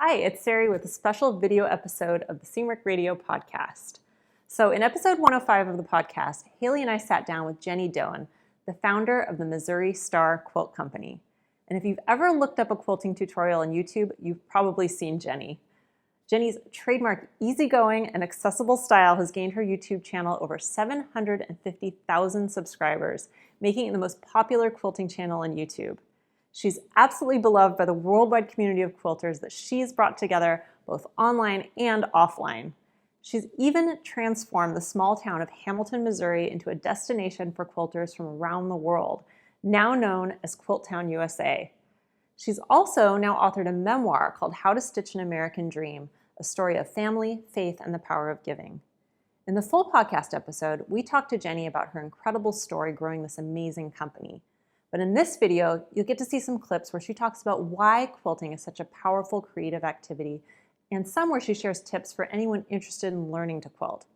Hi, it's Sari with a special video episode of the Seamwork Radio podcast. So in episode 105 of the podcast, Haley and I sat down with Jenny Doan, the founder of the Missouri Star Quilt Company. And if you've ever looked up a quilting tutorial on YouTube, you've probably seen Jenny. Jenny's trademark easygoing and accessible style has gained her YouTube channel over 750,000 subscribers, making it the most popular quilting channel on YouTube. She's absolutely beloved by the worldwide community of quilters that she's brought together both online and offline. She's even transformed the small town of Hamilton, Missouri into a destination for quilters from around the world, now known as Quilt Town, USA. She's also now authored a memoir called How to Stitch an American Dream, a story of family, faith, and the power of giving. In the full podcast episode, we talked to Jenny about her incredible story growing this amazing company. But in this video, you'll get to see some clips where she talks about why quilting is such a powerful creative activity, and some where she shares tips for anyone interested in learning to quilt.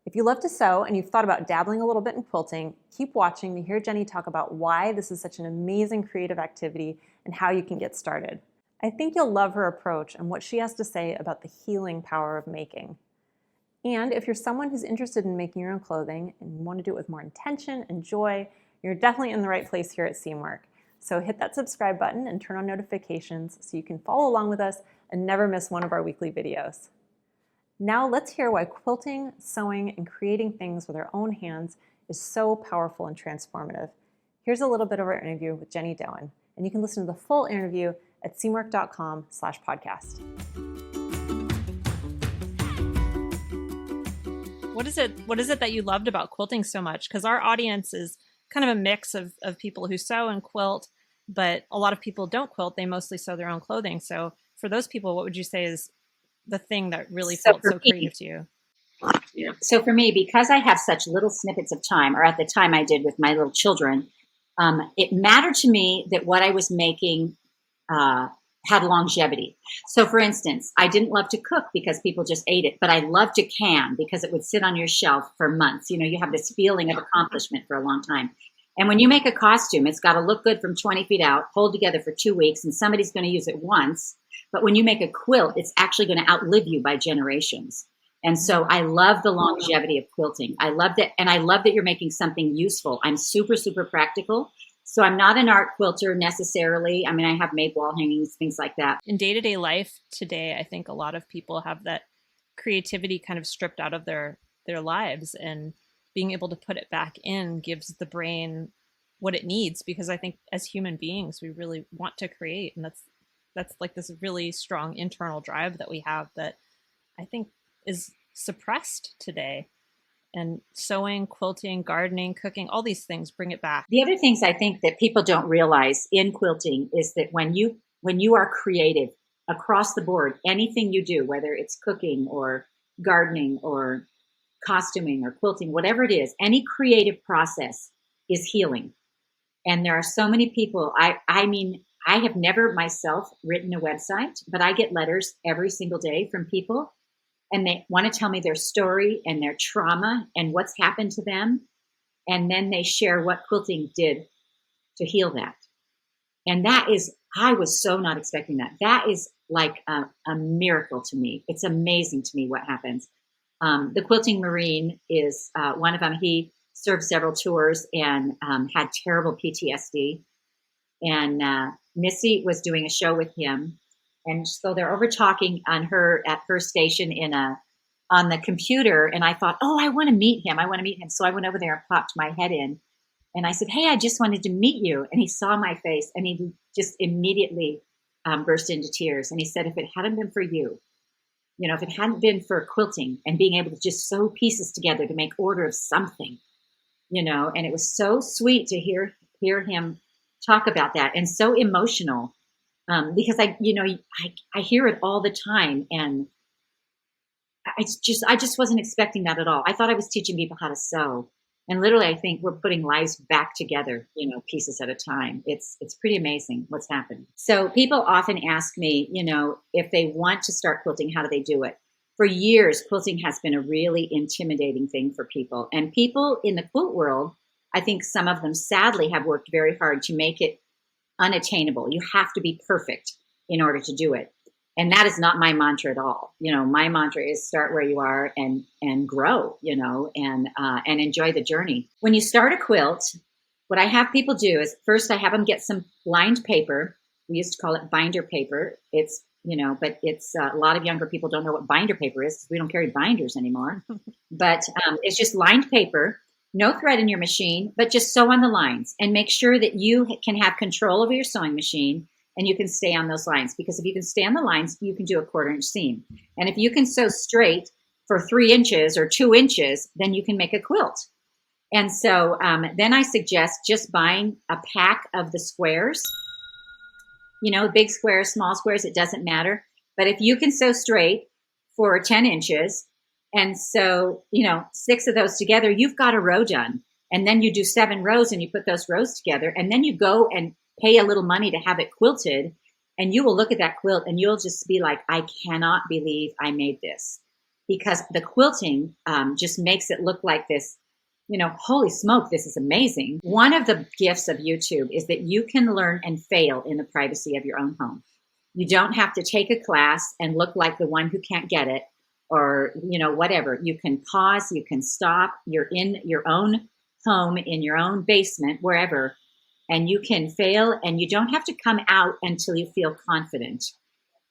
If you love to sew and you've thought about dabbling a little bit in quilting, keep watching to hear Jenny talk about why this is such an amazing creative activity and how you can get started. I think you'll love her approach and what she has to say about the healing power of making. And if you're someone who's interested in making your own clothing and you want to do it with more intention and joy, you're definitely in the right place here at Seamwork. So hit that subscribe button and turn on notifications so you can follow along with us and never miss one of our weekly videos. Now let's hear why quilting, sewing, and creating things with our own hands is so powerful and transformative. Here's a little bit of our interview with Jenny Doan, and you can listen to the full interview at seamwork.com/podcast. What is it that you loved about quilting so much? Because our audience is kind of a mix of people who sew and quilt, but a lot of people don't quilt. They mostly sew their own clothing. So for those people, what would you say is the thing that really felt so creative to you? Yeah. So for me, because I have such little snippets of time, or at the time I did with my little children, it mattered to me that what I was making had longevity. So for instance, I didn't love to cook because people just ate it, but I loved to can because it would sit on your shelf for months. You know, you have this feeling of accomplishment for a long time. And when you make a costume, it's got to look good from 20 feet out, hold together for 2 weeks, and somebody's going to use it once. But when you make a quilt, it's actually going to outlive you by generations. And so I love the longevity of quilting. I love that. And I love that you're making something useful. I'm super, super practical. So I'm not an art quilter necessarily. I mean, I have made wall hangings, things like that. In day-to-day life today, I think a lot of people have that creativity kind of stripped out of their lives, and being able to put it back in gives the brain what it needs, because I think as human beings, we really want to create. And that's like this really strong internal drive that we have that I think is suppressed today. And sewing, quilting, gardening, cooking, all these things bring it back. The other things I think that people don't realize in quilting is that when you are creative across the board, anything you do, whether it's cooking or gardening or costuming or quilting, whatever it is, any creative process is healing. And there are so many people, I mean, I have never myself written a website, but I get letters every single day from people. And they want to tell me their story and their trauma and what's happened to them. And then they share what quilting did to heal that. And that is, I was so not expecting that. That is like a miracle to me. It's amazing to me what happens. The Quilting Marine is one of them. He served several tours and had terrible PTSD. And Missy was doing a show with him. And so they're over talking at her station on the computer. And I thought, oh, I want to meet him. So I went over there and popped my head in. And I said, hey, I just wanted to meet you. And he saw my face and he just immediately burst into tears. And he said, if it hadn't been for you, if it hadn't been for quilting and being able to just sew pieces together to make order of something, and it was so sweet to hear him talk about that, and so emotional. Because I hear it all the time, and I just wasn't expecting that at all. I thought I was teaching people how to sew, and literally, I think we're putting lives back together, pieces at a time. It's pretty amazing what's happened. So people often ask me, if they want to start quilting, how do they do it? For years, quilting has been a really intimidating thing for people, and people in the quilt world, I think some of them sadly have worked very hard to make it unattainable. You have to be perfect in order to do it. And that is not my mantra at all. My mantra is start where you are and grow, and enjoy the journey. When you start a quilt, what I have people do is first I have them get some lined paper. We used to call it binder paper. It's, but it's a lot of younger people don't know what binder paper is. We don't carry binders anymore. But it's just lined paper, no thread in your machine, but just sew on the lines and make sure that you can have control over your sewing machine and you can stay on those lines. Because if you can stay on the lines, you can do a 1/4 inch seam. And if you can sew straight for 3 inches or 2 inches, then you can make a quilt. And so then I suggest just buying a pack of the squares, big squares, small squares, it doesn't matter. But if you can sew straight for 10 inches and sew, 6 of those together, you've got a row done. And then you do 7 rows and you put those rows together. And then you go and pay a little money to have it quilted. And you will look at that quilt and you'll just be like, I cannot believe I made this. Because the quilting just makes it look like this. Holy smoke, this is amazing. One of the gifts of YouTube is that you can learn and fail in the privacy of your own home. You don't have to take a class and look like the one who can't get it or, whatever. You can pause, you can stop. You're in your own home, in your own basement, wherever, and you can fail and you don't have to come out until you feel confident.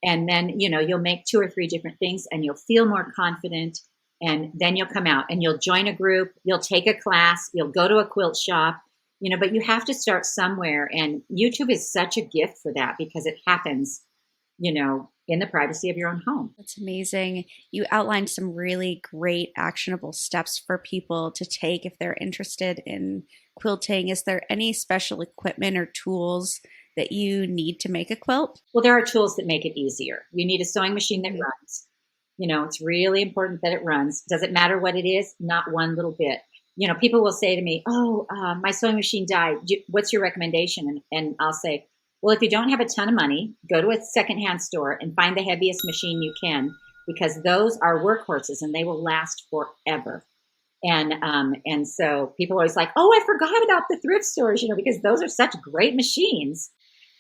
And then, you'll make 2 or 3 different things and you'll feel more confident. And then you'll come out and you'll join a group, you'll take a class, you'll go to a quilt shop, but you have to start somewhere. And YouTube is such a gift for that because it happens, in the privacy of your own home. That's amazing. You outlined some really great actionable steps for people to take if they're interested in quilting. Is there any special equipment or tools that you need to make a quilt? Well, there are tools that make it easier. You need a sewing machine that runs. It's really important that it runs. Does it matter what it is? Not one little bit. People will say to me, my sewing machine died. What's your recommendation? And I'll say, well, if you don't have a ton of money, go to a secondhand store and find the heaviest machine you can, because those are workhorses and they will last forever. And so people are always like, oh, I forgot about the thrift stores, because those are such great machines.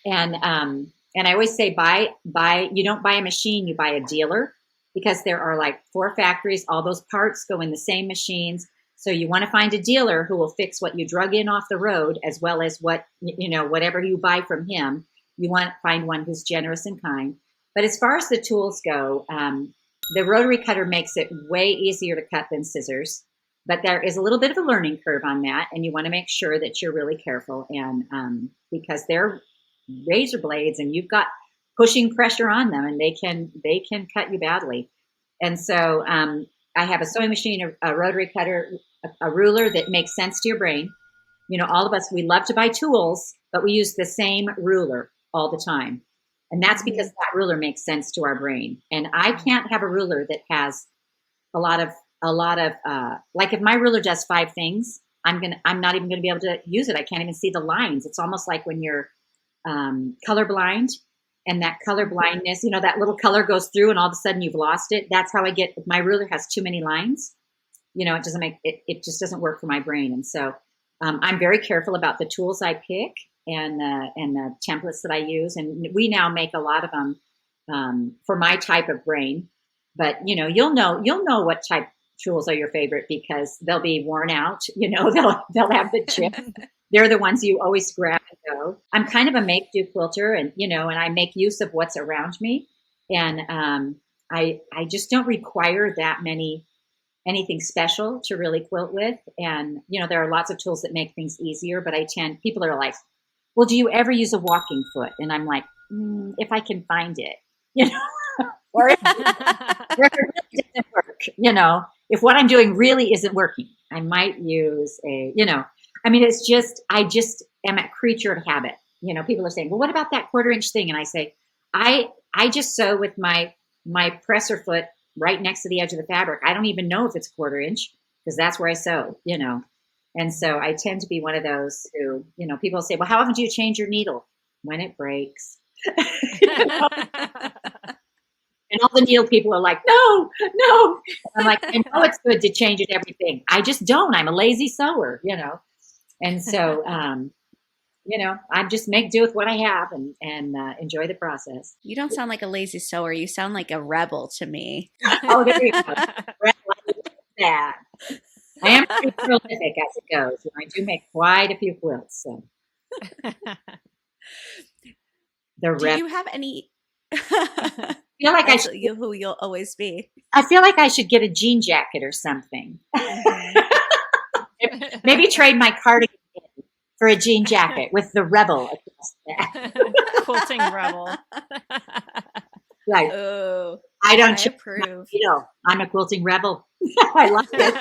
And I always say, you don't buy a machine, you buy a dealer. Because there are like 4 factories, all those parts go in the same machines. So you want to find a dealer who will fix what you drug in off the road, as well as what, whatever you buy from him. You want to find one who's generous and kind. But as far as the tools go, the rotary cutter makes it way easier to cut than scissors. But there is a little bit of a learning curve on that. And you want to make sure that you're really careful. And because they're razor blades and you've got pushing pressure on them and they can cut you badly. And so I have a sewing machine, a rotary cutter, a ruler that makes sense to your brain. All of us, we love to buy tools, but we use the same ruler all the time. And that's because that ruler makes sense to our brain. And I can't have a ruler that has a lot of like if my ruler does 5 things, I'm not even gonna be able to use it. I can't even see the lines. It's almost like when you're colorblind. And that color blindness, that little color goes through and all of a sudden you've lost it. That's how I get, if my ruler has too many lines, it just doesn't work for my brain. And so I'm very careful about the tools I pick and the templates that I use. And we now make a lot of them for my type of brain. But, you'll know what type tools are your favorite because they'll be worn out. They'll have the chip. They're the ones you always grab and go. I'm kind of a make-do quilter and, and I make use of what's around me. And I just don't require that anything special to really quilt with. And, there are lots of tools that make things easier, but people are like, well, do you ever use a walking foot? And I'm like, if I can find it, or if it really doesn't work, if what I'm doing really isn't working, I might use it's just, I just am a creature of habit. People are saying, well, what about that 1/4 inch thing? And I say, I just sew with my presser foot right next to the edge of the fabric. I don't even know if it's 1/4 inch because that's where I sew, And so I tend to be one of those who, people say, well, how often do you change your needle? When it breaks. And all the needle people are like, no. I'm like, I know it's good to change it everything. I just don't. I'm a lazy sewer, And so, I just make do with what I have and enjoy the process. You don't sound like a lazy sewer. You sound like a rebel to me. Oh, there you go. That. I am pretty prolific as it goes. I do make quite a few quilts. So. Do you have any? I feel like who you'll always be. I feel like I should get a jean jacket or something. Maybe trade my cardigan for a jean jacket with the rebel across that. Quilting rebel. Right. Oh, I don't approve. I'm a quilting rebel. I love it.